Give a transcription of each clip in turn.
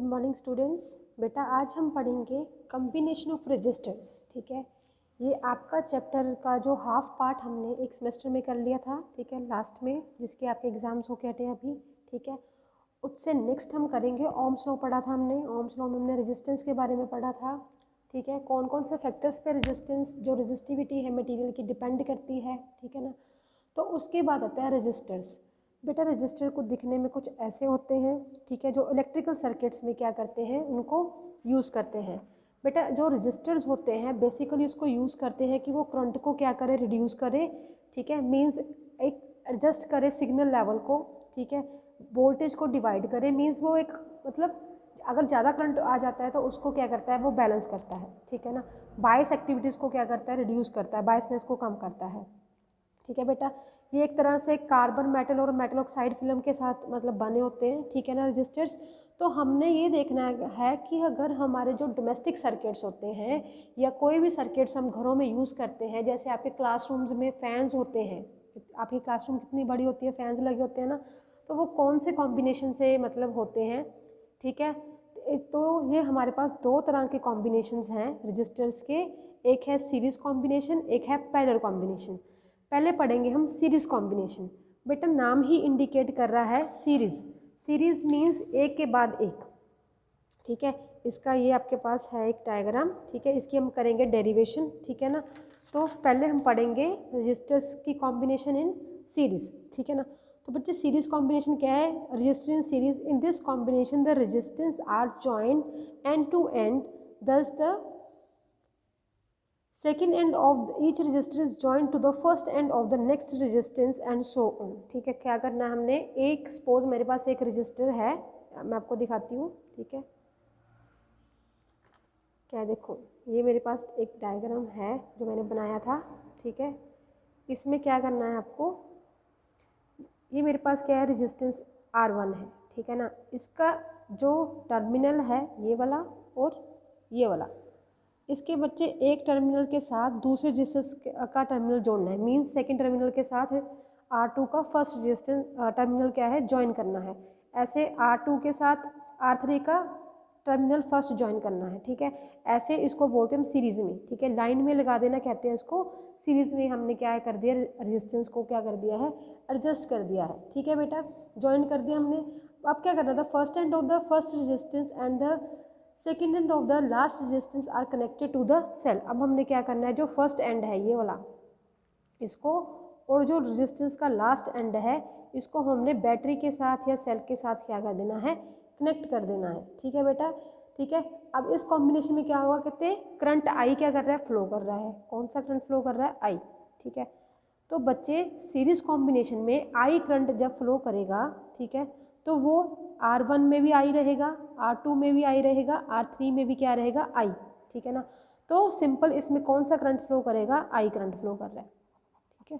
Good morning students. बेटा आज हम पढ़ेंगे कॉम्बिनेशन ऑफ रजिस्टर्स। ठीक है, ये आपका चैप्टर का जो हाफ पार्ट हमने एक सेमेस्टर में कर लिया था, ठीक है, लास्ट में, जिसके आपके एग्जाम्स होके हटे अभी। ठीक है, उससे नेक्स्ट हम करेंगे ओम्स लॉ पढ़ा था हमने। ओम्स लॉ में हमने रेजिस्टेंस के बारे में पढ़ा था। ठीक है, कौन कौन से फैक्टर्स पे रेजिस्टेंस जो रेजिस्टिविटी है मटेरियल की डिपेंड करती है। ठीक है ना, तो उसके बाद आता है रजिस्टर्स। बेटा रजिस्टर को दिखने में कुछ ऐसे होते हैं, ठीक है, जो इलेक्ट्रिकल सर्किट्स में क्या करते हैं, उनको यूज़ करते हैं। बेटा जो रजिस्टर्स होते हैं बेसिकली उसको यूज़ करते हैं कि वो करंट को क्या करे, रिड्यूस करे। ठीक है, मींस एक एडजस्ट करे सिग्नल लेवल को। ठीक है, वोल्टेज को डिवाइड करे, मींस वो एक मतलब अगर ज़्यादा करंट आ जाता है तो उसको क्या करता है, वो बैलेंस करता है। ठीक है ना, बायस एक्टिविटीज़ को क्या करता है, रिड्यूस करता है, बायसनेस को कम करता है। ठीक है बेटा, ये एक तरह से कार्बन मेटल और मेटल ऑक्साइड फिल्म के साथ मतलब बने होते हैं। ठीक है ना रजिस्टर्स। तो हमने ये देखना है कि अगर हमारे जो डोमेस्टिक सर्किट्स होते हैं या कोई भी सर्किट्स हम घरों में यूज़ करते हैं, जैसे आपके क्लासरूम्स में फैंस होते हैं, आपकी क्लासरूम कितनी बड़ी होती है, फैंस लगे होते हैं ना, तो वो कौन से कॉम्बिनेशन से मतलब होते हैं। ठीक है, तो ये हमारे पास दो तरह के कॉम्बिनेशंस हैं रजिस्टर्स के। एक है सीरीज कॉम्बिनेशन, एक है पैरेलल कॉम्बिनेशन। पहले पढ़ेंगे हम सीरीज कॉम्बिनेशन। बेटा नाम ही इंडिकेट कर रहा है सीरीज। सीरीज मीन्स एक के बाद एक। ठीक है, इसका ये आपके पास है एक डायग्राम। ठीक है, इसकी हम करेंगे डेरिवेशन। ठीक है ना, तो पहले हम पढ़ेंगे रजिस्टर्स की कॉम्बिनेशन इन सीरीज। ठीक है ना, तो बच्चे सीरीज कॉम्बिनेशन क्या है, resistor in series. In this combination the resistance are joined end to end, thus the second end of each resistor is joined to the first end of the next resistance and so on। ठीक है, क्या करना है हमने, एक suppose मेरे पास एक register है, मैं आपको दिखाती हूँ। ठीक है, क्या देखो, ये मेरे पास एक डायग्राम है जो मैंने बनाया था। ठीक है, इसमें क्या करना है आपको, ये मेरे पास क्या है, रेजिस्टेंस R1 है। ठीक है ना, इसका जो टर्मिनल है ये वाला और ये वाला, इसके बच्चे एक टर्मिनल के साथ दूसरे रेजिस्टेंस का टर्मिनल जोड़ना है, मींस सेकंड टर्मिनल के साथ R2 का फर्स्ट रेजिस्टेंस टर्मिनल क्या है, ज्वाइन करना है। ऐसे R2 के साथ R3 का टर्मिनल फर्स्ट ज्वाइन करना है। ठीक है, ऐसे इसको बोलते हैं हम सीरीज में। ठीक है, लाइन में लगा देना कहते हैं इसको। सीरीज में हमने क्या है कर दिया, रेजिस्टेंस को क्या कर दिया है, एडजस्ट कर दिया है। ठीक है बेटा, ज्वाइन कर दिया हमने। अब क्या करना था, first end of the first resistance and the second end of the last resistance are connected to the cell. अब हमने क्या करना है, जो फर्स्ट एंड है ये वाला, इसको, और जो रेजिस्टेंस का लास्ट एंड है इसको हमने बैटरी के साथ या सेल के साथ क्या कर देना है, कनेक्ट कर देना है। ठीक है बेटा, ठीक है। अब इस कॉम्बिनेशन में क्या होगा, कहते हैं करंट आई क्या कर रहा है, फ्लो कर रहा है। कौन सा करंट फ्लो कर रहा है, आई। ठीक है, तो बच्चे सीरीज कॉम्बिनेशन में आई करंट जब फ्लो करेगा, ठीक है, तो वो R1 में भी आई रहेगा, R2 में भी आई रहेगा, R3 में भी क्या रहेगा, आई। ठीक है ना, तो सिंपल इसमें कौन सा करंट फ्लो करेगा, आई करंट फ्लो कर रहा है। ठीक है,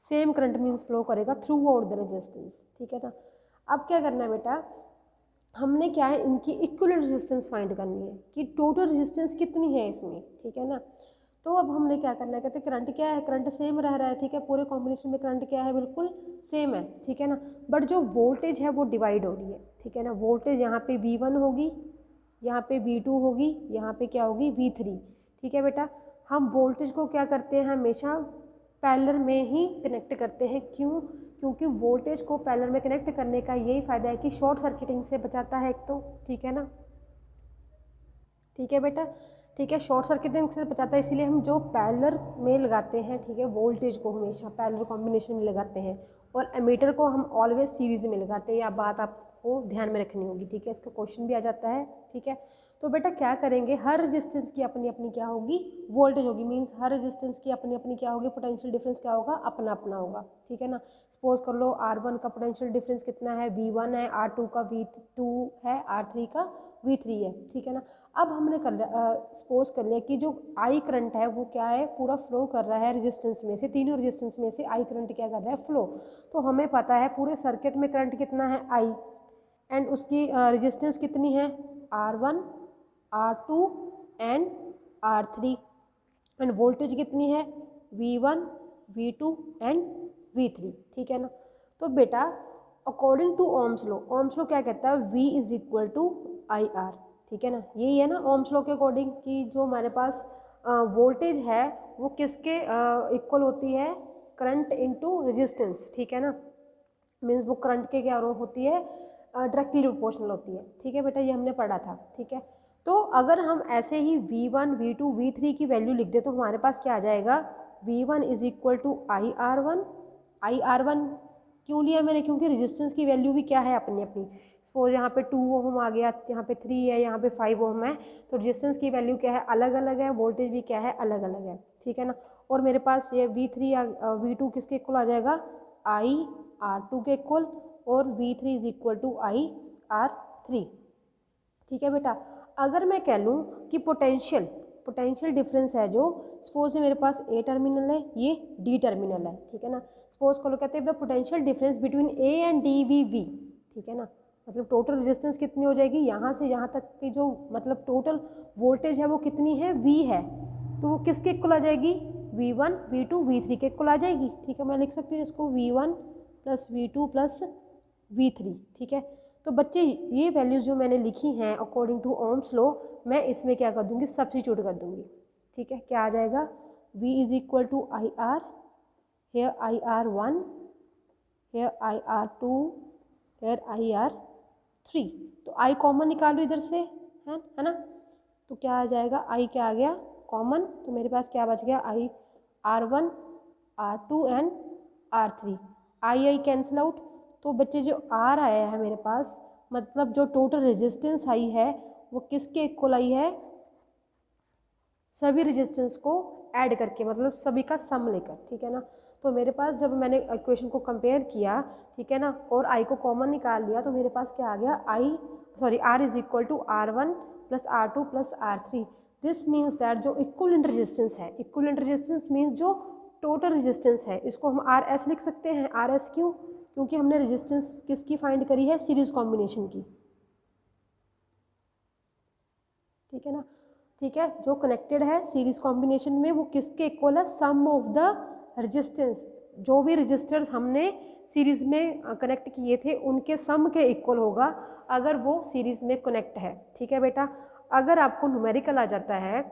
सेम करंट मीन्स फ्लो करेगा थ्रू आउट द रेजिस्टेंस। ठीक है ना, अब क्या करना है बेटा, हमने क्या है, इनकी इक्विवेलेंट रेजिस्टेंस फाइंड करनी है कि टोटल रेजिस्टेंस कितनी है इसमें। ठीक है ना, तो अब हमने क्या करना है, कहते हैं करंट क्या है, करंट सेम रह रहा है। ठीक है, पूरे कॉम्बिनेशन में करंट क्या है, बिल्कुल सेम है। ठीक है ना, बट जो वोल्टेज है वो डिवाइड हो रही है। ठीक है ना, वोल्टेज यहाँ पे V1 होगी, यहाँ पे V2 होगी, यहाँ पे क्या होगी, V3। ठीक है बेटा, हम वोल्टेज को क्या करते हैं, हमेशा पैरेलल में ही कनेक्ट करते हैं। क्यों, क्योंकि वोल्टेज को पैरेलल में कनेक्ट करने का यही फ़ायदा है कि शॉर्ट सर्किटिंग से बचाता है एक तो। ठीक है ना, ठीक है बेटा, ठीक है, शॉर्ट सर्किटिंग से बचाता है, इसीलिए हम जो पैरेलल में लगाते हैं, ठीक है, वोल्टेज को हमेशा पैरेलल कॉम्बिनेशन में लगाते हैं, और एमीटर को हम ऑलवेज सीरीज में लगाते हैं। यह बात आपको ध्यान में रखनी होगी। ठीक है, इसका क्वेश्चन भी आ जाता है। ठीक है, तो बेटा क्या करेंगे, हर रेजिस्टेंस की अपनी अपनी क्या होगी, वोल्टेज होगी, मीन्स हर रेजिस्टेंस की अपनी अपनी क्या होगी, पोटेंशियल डिफरेंस क्या होगा, अपना अपना होगा। ठीक है ना, सपोज कर लो R1 का पोटेंशियल डिफरेंस कितना है, V1 है, R2 का V2 है, R3 का V3 है। ठीक है ना, अब हमने कर सपोज कर लिया कि जो आई करंट है वो क्या है, पूरा फ्लो कर रहा है रेजिस्टेंस में से, तीनों रेजिस्टेंस में से आई करंट क्या कर रहा है, फ्लो। तो हमें पता है पूरे सर्किट में करंट कितना है, आई, एंड उसकी रेजिस्टेंस कितनी है, R1, R2 and R3, end voltage कितनी है, V1, V2 एंड V3। ठीक है ना, तो बेटा अकॉर्डिंग टू ओम्स लॉ क्या कहता है, V is equal to I R, ठीक है ना, यही है ना ओम्स लॉ के अकॉर्डिंग कि जो हमारे पास वोल्टेज है वो किसके इक्वल होती है, करंट इनटू रेजिस्टेंस, ठीक है ना, मीन्स वो करंट के क्या होती है, डायरेक्टली प्रोपोर्शनल होती है, ठीक है बेटा, ये हमने पढ़ा था, ठीक है। तो अगर हम ऐसे ही V1 V2 V3 की वैल्यू लिख दे तो हमारे पास क्या आ जाएगा, V1 is equal to I R one क्यों लिया मैंने, क्योंकि रेजिस्टेंस की वैल्यू भी क्या है अपनी अपनी, सपोज यहाँ पे 2 ओम आ गया, यहाँ पे 3 है, यहाँ पे 5 ओम है, तो रेजिस्टेंस की वैल्यू क्या है, अलग अलग है, वोल्टेज भी क्या है, अलग अलग है, ठीक है ना। और मेरे पास ये V3 V2 किसके इक्वल आ जाएगा, आई आर टू के इक्वल, और V3 is equal to I R three, ठीक है बेटा। अगर मैं कह लूँ कि पोटेंशियल डिफरेंस है जो, सपोज मेरे पास ए टर्मिनल है, ये डी टर्मिनल है, ठीक है ना, सपोज को लोग कहते हैं the potential difference between A and D V, ठीक है ना, मतलब टोटल रेजिस्टेंस कितनी हो जाएगी, यहाँ से यहाँ तक की जो मतलब टोटल वोल्टेज है वो कितनी है, V है, तो वो किसके इक्वल आ जाएगी, V1 V2 V3 के इक्वल आ जाएगी, ठीक है। मैं लिख सकती हूँ इसको V1 plus V2 plus V3, ठीक है। तो बच्चे ये वैल्यूज़ जो मैंने लिखी हैं अकॉर्डिंग टू ओम्स लॉ, मैं इसमें क्या कर दूंगी, सब्स्टिट्यूट कर दूंगी, ठीक है। क्या आ जाएगा, V is equal to I R, here I R one, here I R two, here I R three, तो आई कॉमन निकालो इधर से, है ना, तो क्या आ जाएगा, आई क्या आ गया कॉमन, तो मेरे पास क्या बच गया, I R one R two and R three, I cancel out, तो बच्चे जो आर आया है मेरे पास, मतलब जो टोटल रेजिस्टेंस आई है वो किसके इक्वल आई है, सभी रेजिस्टेंस को ऐड करके, मतलब सभी का सम लेकर, ठीक है ना। तो मेरे पास जब मैंने इक्वेशन को कंपेयर किया, ठीक है ना, और आई को कॉमन निकाल लिया, तो मेरे पास क्या आ गया, R is equal to R one plus R two plus R three, this means that जो इक्विवेलेंट रेजिस्टेंस है, इक्विवेलेंट रेजिस्टेंस मीन्स जो टोटल रेजिस्टेंस है, इसको हम आर एस लिख सकते हैं, आर एस क्यों, क्योंकि हमने रेजिस्टेंस किसकी फाइंड करी है, सीरीज कॉम्बिनेशन की, ठीक है ना, ठीक है, जो कनेक्टेड है सीरीज कॉम्बिनेशन में वो किसके इक्वल है, सम ऑफ द रेजिस्टेंस, जो भी रेजिस्टर्स हमने सीरीज में कनेक्ट किए थे उनके सम के इक्वल होगा अगर वो सीरीज में कनेक्ट है, ठीक है बेटा। अगर आपको न्यूमेरिकल आ जाता है,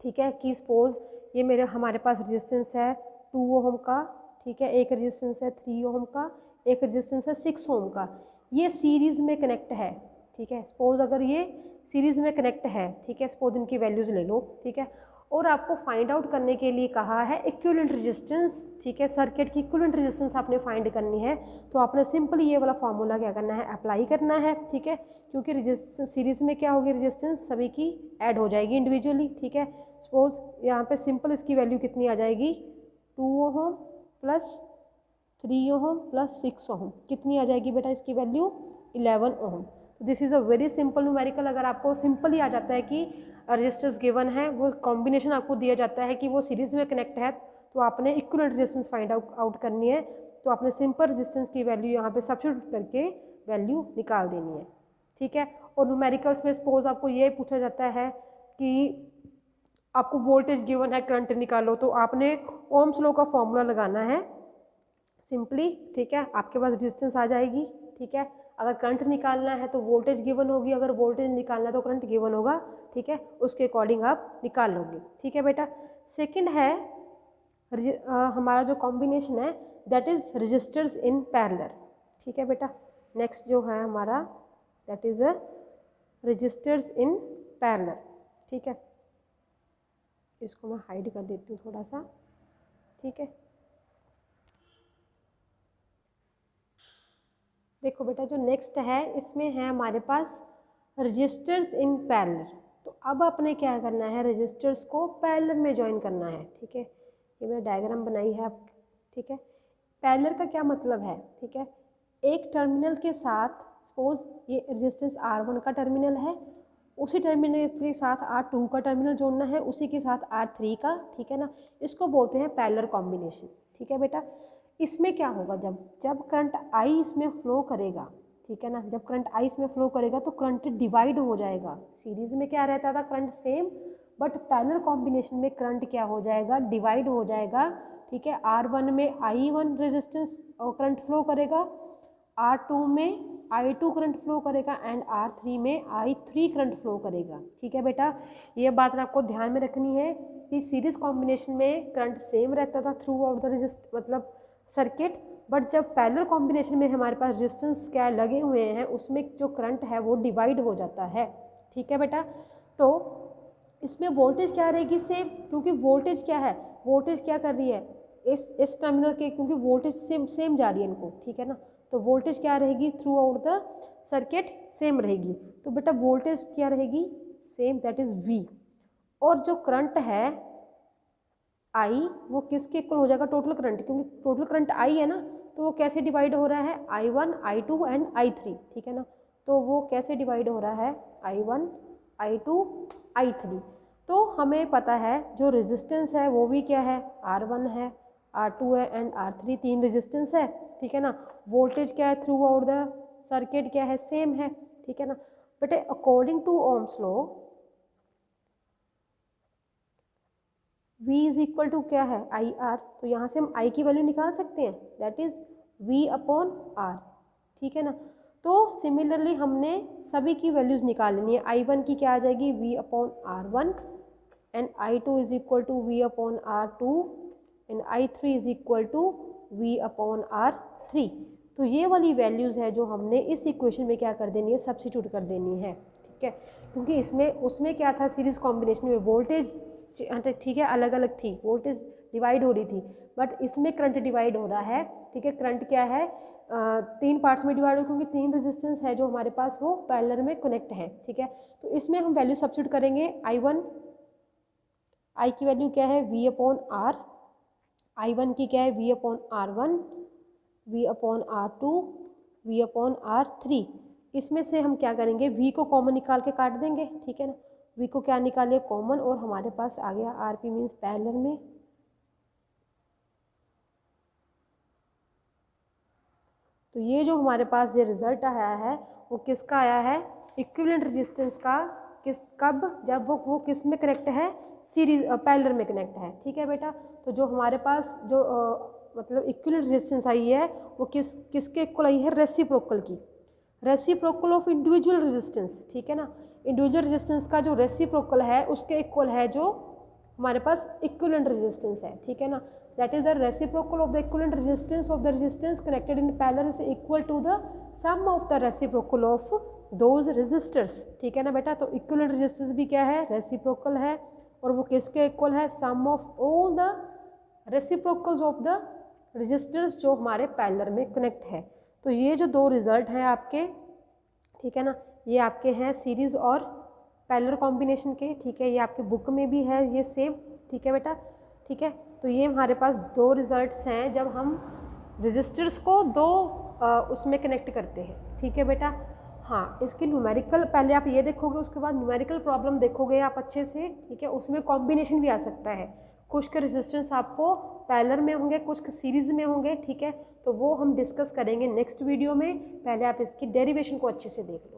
ठीक है, कि सपोज ये मेरे हमारे पास रेजिस्टेंस है 2 ओम का, ठीक है, एक रेजिस्टेंस है 3 ओम का, एक रेजिस्टेंस है 6 ओम का, ये सीरीज में कनेक्ट है, ठीक है, सपोज अगर ये सीरीज में कनेक्ट है, ठीक है, सपोज इनकी वैल्यूज ले लो, ठीक है, और आपको फाइंड आउट करने के लिए कहा है इक्विवेलेंट रेजिस्टेंस, ठीक है, सर्किट की इक्विवेलेंट रेजिस्टेंस आपने फाइंड करनी है, तो आपने सिंपली ये वाला फॉर्मूला क्या करना है, अप्लाई करना है, ठीक है, क्योंकि रेजिस्टेंस सीरीज में क्या होगी, रेजिस्टेंस सभी की ऐड हो जाएगी इंडिविजुअली, ठीक है। सपोज यहाँ पे सिंपल इसकी वैल्यू कितनी आ जाएगी, 2 ओम प्लस 3 ओम प्लस 6 ओम, कितनी आ जाएगी बेटा इसकी value, 11 ohm. This is a very simple numerical, अगर आपको सिंपल ही आ जाता है कि रेजिस्टेंस गिवन है, वो कॉम्बिनेशन आपको दिया जाता है कि वो सीरीज में कनेक्ट है, तो आपने इक्विवेलेंट रेजिस्टेंस फाइंड आउट करनी है, तो आपने सिंपल रेजिस्टेंस की वैल्यू यहाँ पे सब्स्टिट्यूट करके वैल्यू निकाल देनी है, ठीक है। और न्यूमेरिकल्स में सपोज आपको ये पूछा जाता है कि आपको वोल्टेज गिवन है, करंट निकालो, तो आपने ओम्स लॉ का फॉर्मूला लगाना है सिंपली, ठीक है, आपके पास रेजिस्टेंस आ जाएगी, ठीक है। अगर करंट निकालना है तो वोल्टेज गिवन होगी, अगर वोल्टेज निकालना है तो करंट गिवन होगा, ठीक है, उसके अकॉर्डिंग आप निकाल लोगे, ठीक है बेटा। सेकंड है हमारा जो कॉम्बिनेशन है that is registers in parallel, ठीक है बेटा। नेक्स्ट जो है हमारा that is registers in parallel, ठीक है, इसको मैं हाइड कर देती हूँ थोड़ा सा, ठीक है। देखो बेटा जो नेक्स्ट है इसमें है हमारे पास रजिस्टर्स इन पैरेलल, तो अब आपने क्या करना है, रजिस्टर्स को पैरेलल में ज्वाइन करना है, ठीक है, ये मैंने डायग्राम बनाई है आप, ठीक है। पैरेलल का क्या मतलब है, ठीक है, एक टर्मिनल के साथ सपोज ये रेजिस्टेंस R1 का टर्मिनल है, उसी टर्मिनल के साथ R2 का टर्मिनल जोड़ना है, उसी के साथ R3 का, ठीक है ना, इसको बोलते हैं पैरेलल कॉम्बिनेशन, ठीक है बेटा। इसमें क्या होगा, जब करंट आई इसमें फ्लो करेगा, ठीक है ना, जब करंट आई इसमें फ्लो करेगा तो करंट डिवाइड हो जाएगा, सीरीज में क्या रहता था current same, but parallel combination में करंट क्या हो जाएगा, डिवाइड हो जाएगा, ठीक है। R1 में I1 रेजिस्टेंस और करंट फ्लो करेगा R2 में I2 करंट फ्लो करेगा एंड R3 में I3 करंट फ्लो करेगा। ठीक है बेटा, ये बात आपको ध्यान में रखनी है कि सीरीज कॉम्बिनेशन में करंट सेम रहता था थ्रू आउट द रेजिस्ट मतलब सर्किट, बट जब पैरेलल कॉम्बिनेशन में हमारे पास रेजिस्टेंस क्या लगे हुए हैं उसमें जो करंट है वो डिवाइड हो जाता है। ठीक है बेटा, तो इसमें वोल्टेज क्या रहेगी सेम, क्योंकि वोल्टेज क्या है, वोल्टेज क्या कर रही है इस टर्मिनल के, क्योंकि वोल्टेज सेम जा रही है इनको। ठीक है ना, तो वोल्टेज क्या रहेगी through out the circuit same रहेगी। तो बेटा वोल्टेज क्या रहेगी सेम, दैट इज V। और जो करंट है I वो किसके इक्वल हो जाएगा, टोटल करंट, क्योंकि टोटल करंट I है ना, तो वो कैसे डिवाइड हो रहा है I1 I2 एंड I3। ठीक है ना, तो वो कैसे डिवाइड हो रहा है I1 I2 I3। तो हमें पता है जो रेजिस्टेंस है वो भी क्या है R1 है, R2 है एंड R3, 3 रेजिस्टेंस है। ठीक है ना, वोल्टेज क्या है थ्रू आउट द सर्किट क्या है सेम है। ठीक है ना बेटे, according to Ohm's law V is equal to क्या है IR, तो यहाँ से हम I की वैल्यू निकाल सकते हैं, that is V upon R। ठीक है ना, तो सिमिलरली हमने सभी की वैल्यूज निकाल लेनी है। I1 की क्या आ जाएगी V upon R1 and I2 is equal to V upon R2 and I3 is equal to V upon R3। तो ये वाली वैल्यूज़ है जो हमने इस इक्वेशन में क्या कर देनी है, सब्स्टिट्यूट कर देनी है। ठीक है, क्योंकि इसमें उसमें क्या था सीरीज कॉम्बिनेशन में वोल्टेज ठीक है अलग अलग थी, वोल्टेज डिवाइड हो रही थी, बट इसमें करंट डिवाइड हो रहा है। ठीक है, करंट क्या है 3 पार्ट्स में डिवाइड हो, क्योंकि 3 रेजिस्टेंस है जो हमारे पास वो पैरेलल में कनेक्ट है। ठीक है, तो इसमें हम वैल्यू सब्स्टिट्यूट करेंगे। I की वैल्यू क्या है V अपॉन R, I1 की क्या है V upon R1, V upon R2, V upon R3। इसमें से हम क्या करेंगे V को कॉमन निकाल के काट देंगे। ठीक है ना, V को क्या निकालिए कॉमन, और हमारे पास आ गया RP मीन्स पैरेलल में। तो ये जो हमारे पास ये रिजल्ट आया है वो किसका आया है, इक्विवेलेंट रेजिस्टेंस का, कब जब वो किस में कनेक्ट है, सीरीज पैरेलल में कनेक्ट है। ठीक है बेटा, तो जो हमारे पास जो मतलब इक्विवेलेंट रेजिस्टेंस आई है वो किसके इक्वल आई है, रेसिप्रोकल की, रेसिप्रोकल ऑफ इंडिविजुअल रेजिस्टेंस। ठीक है ना, इंडिविजुअल रेजिस्टेंस का जो रेसिप्रोकल है उसके इक्वल है जो हमारे पास इक्विवेलेंट रेजिस्टेंस है। ठीक है ना, that is the reciprocal of the equivalent resistance of the resistance connected in parallel is equal to the sum of the reciprocal of those resistors. ठीक है ना बेटा, तो इक्विवेलेंट रेजिस्टेंस भी क्या है, रेसिप्रोकल है, और वो किसके इक्वल है, sum of all the reciprocals of the resistors जो हमारे पैरेलल में कनेक्ट है। तो ये जो दो रिजल्ट हैं आपके, ठीक है ना, ये आपके हैं सीरीज और पैरेलल कॉम्बिनेशन के। ठीक है, ये आपके बुक में भी है ये सेम। ठीक है बेटा, ठीक है, तो ये हमारे पास दो रिजल्ट्स हैं जब हम रेजिस्टर्स को दो उसमें कनेक्ट करते हैं। ठीक है बेटा, हाँ इसकी न्यूमेरिकल पहले आप ये देखोगे, उसके बाद न्यूमेरिकल प्रॉब्लम देखोगे आप अच्छे से। ठीक है, उसमें कॉम्बिनेशन भी आ सकता है, कुछ के रेजिस्टेंस आपको पैरेलल में होंगे, कुछ के सीरीज में होंगे। ठीक है, तो वो हम डिस्कस करेंगे नेक्स्ट वीडियो में। पहले आप इसकी डेरिवेशन को अच्छे से देख लो।